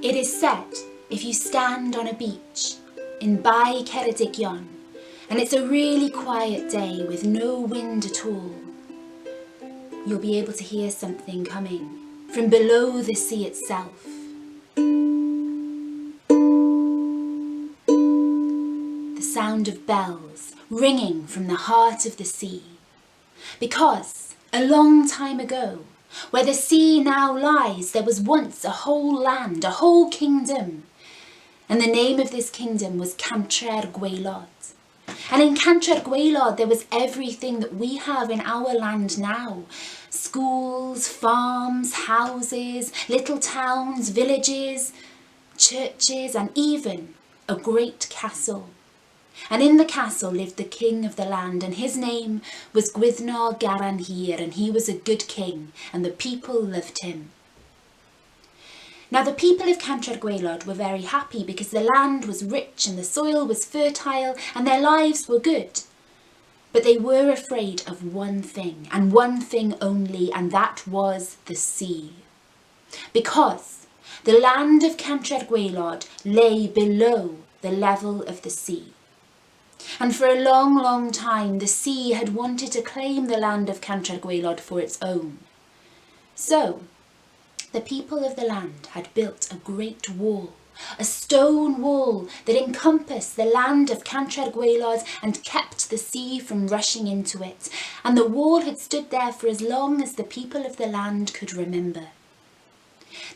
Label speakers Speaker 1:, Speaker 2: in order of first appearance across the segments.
Speaker 1: It is said if you stand on a beach in Bae Ceredigion and it's a really quiet day with no wind at all, you'll be able to hear something coming from below the sea itself. The sound of bells ringing from the heart of the sea. Because a long time ago, where the sea now lies, there was once a whole land, a whole kingdom. And the name of this kingdom was Cantre'r Gwaelod. And in Cantre'r Gwaelod there was everything that we have in our land now. Schools, farms, houses, little towns, villages, churches, and even a great castle. And in the castle lived the king of the land, and his name was Cantre'r Gwaelod, and he was a good king, and the people loved him. Now the people of Cantre'r Gwaelod were very happy because the land was rich and the soil was fertile and their lives were good. But they were afraid of one thing, and one thing only, and that was the sea. Because the land of Cantre'r Gwaelod lay below the level of the sea. And for a long, long time, the sea had wanted to claim the land of Cantre'r Gwaelod for its own. So, the people of the land had built a great wall, a stone wall that encompassed the land of Cantre'r Gwaelod and kept the sea from rushing into it. And the wall had stood there for as long as the people of the land could remember.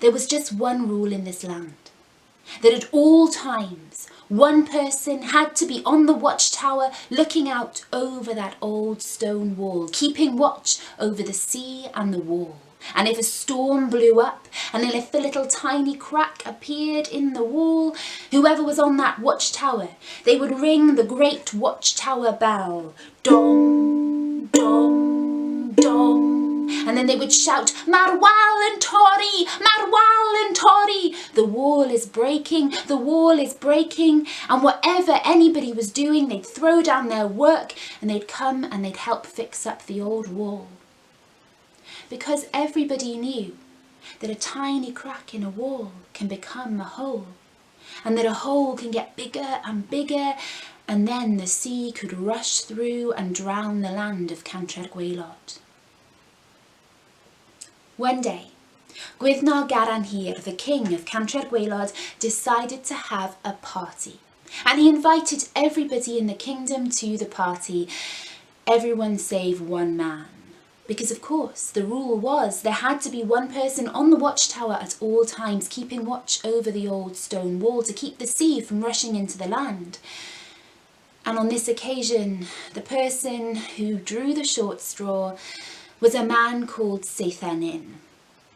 Speaker 1: There was just one rule in this land, that at all times, one person had to be on the watchtower looking out over that old stone wall, keeping watch over the sea and the wall. And if a storm blew up, and if a little tiny crack appeared in the wall, whoever was on that watchtower, they would ring the great watchtower bell. Dong, dong, dong. And then they would shout, Marwal and Tori, Marwal and Tori. The wall is breaking, the wall is breaking. And whatever anybody was doing, they'd throw down their work and they'd come and they'd help fix up the old wall. Because everybody knew that a tiny crack in a wall can become a hole, and that a hole can get bigger and bigger, and then the sea could rush through and drown the land of Cantre'r Gwaelod. One day, Cantre'r Gwaelod, the king of Cantre'r Gwaelod, decided to have a party. And he invited everybody in the kingdom to the party, everyone save one man. Because of course, the rule was there had to be one person on the watchtower at all times, keeping watch over the old stone wall to keep the sea from rushing into the land. And on this occasion, the person who drew the short straw was a man called Seithenyn.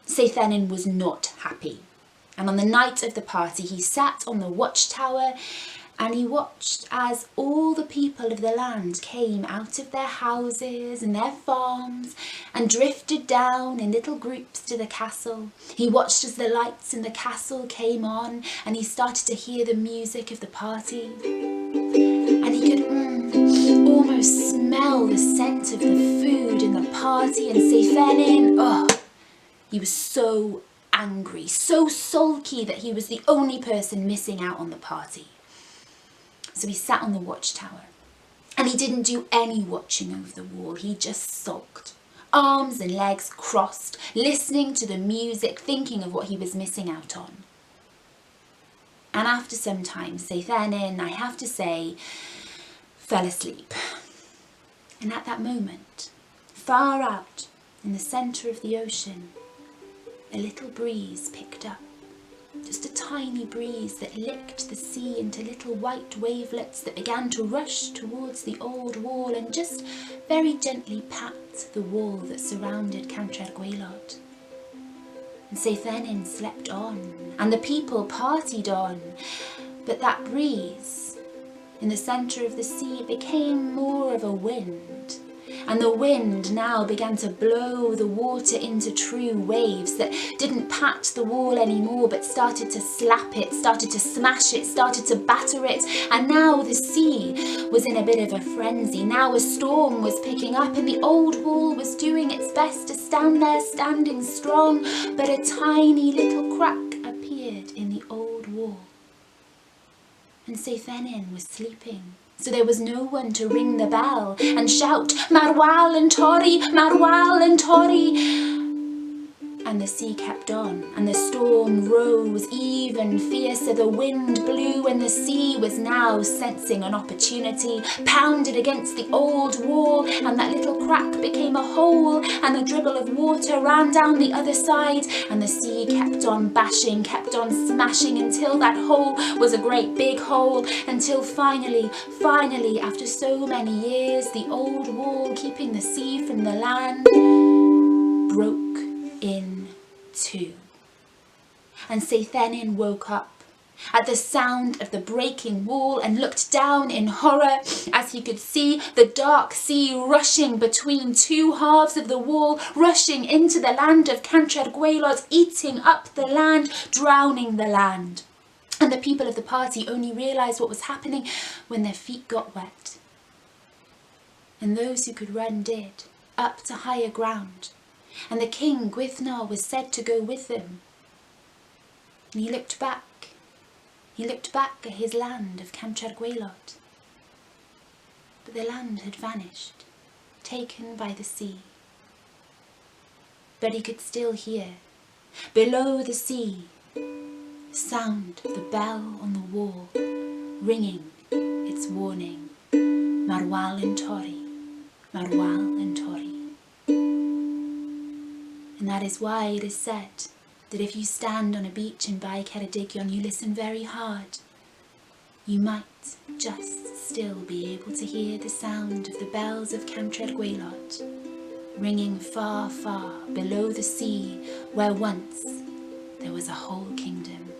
Speaker 1: Seithenyn was not happy. And on the night of the party, he sat on the watchtower and he watched as all the people of the land came out of their houses and their farms and drifted down in little groups to the castle. He watched as the lights in the castle came on and he started to hear the music of the party. And he could almost smell the scent of the food in the party, and Seithenyn, he was so angry, so sulky that he was the only person missing out on the party. So he sat on the watchtower and he didn't do any watching over the wall. He just sulked, arms and legs crossed, listening to the music, thinking of what he was missing out on. And after some time, Seithenyn, I have to say, fell asleep. And at that moment, far out in the centre of the ocean, a little breeze picked up. Just a tiny breeze that licked the sea into little white wavelets that began to rush towards the old wall and just very gently pat the wall that surrounded Cantre'r Gwaelod. And Seithenyn slept on, and the people partied on, but that breeze in the centre of the sea became more of a wind. And the wind now began to blow the water into true waves that didn't pat the wall anymore, but started to slap it, started to smash it, started to batter it. And now the sea was in a bit of a frenzy. Now a storm was picking up and the old wall was doing its best to stand there standing strong, but a tiny little crack appeared in the and Seithenyn was sleeping. So there was no one to ring the bell and shout, "Marwal and Tori, Marwal and Tori." And the sea kept on, and the storm rose even fiercer. The wind blew, and the sea was now sensing an opportunity, pounded against the old wall, and that little crack became a hole, and a dribble of water ran down the other side, and the sea kept on bashing, kept on smashing, until that hole was a great big hole, until finally, after so many years, the old wall keeping the sea from the land broke in two. And Seithenyn woke up at the sound of the breaking wall and looked down in horror as he could see the dark sea rushing between two halves of the wall, rushing into the land of Cantre'r Gwaelod, eating up the land, drowning the land. And the people of the party only realised what was happening when their feet got wet. And those who could run did, up to higher ground. And the king, Gwyddno, was said to go with them. And he looked back at his land of Cantre'r Gwaelod. But the land had vanished, taken by the sea. But he could still hear, below the sea, the sound of the bell on the wall, ringing its warning, Marwal and Tori, Marwal and Tori. And that is why it is said that if you stand on a beach in Bae Ceredigion, you listen very hard, you might just still be able to hear the sound of the bells of Cantre'r Gwaelod, ringing far, far below the sea, where once there was a whole kingdom.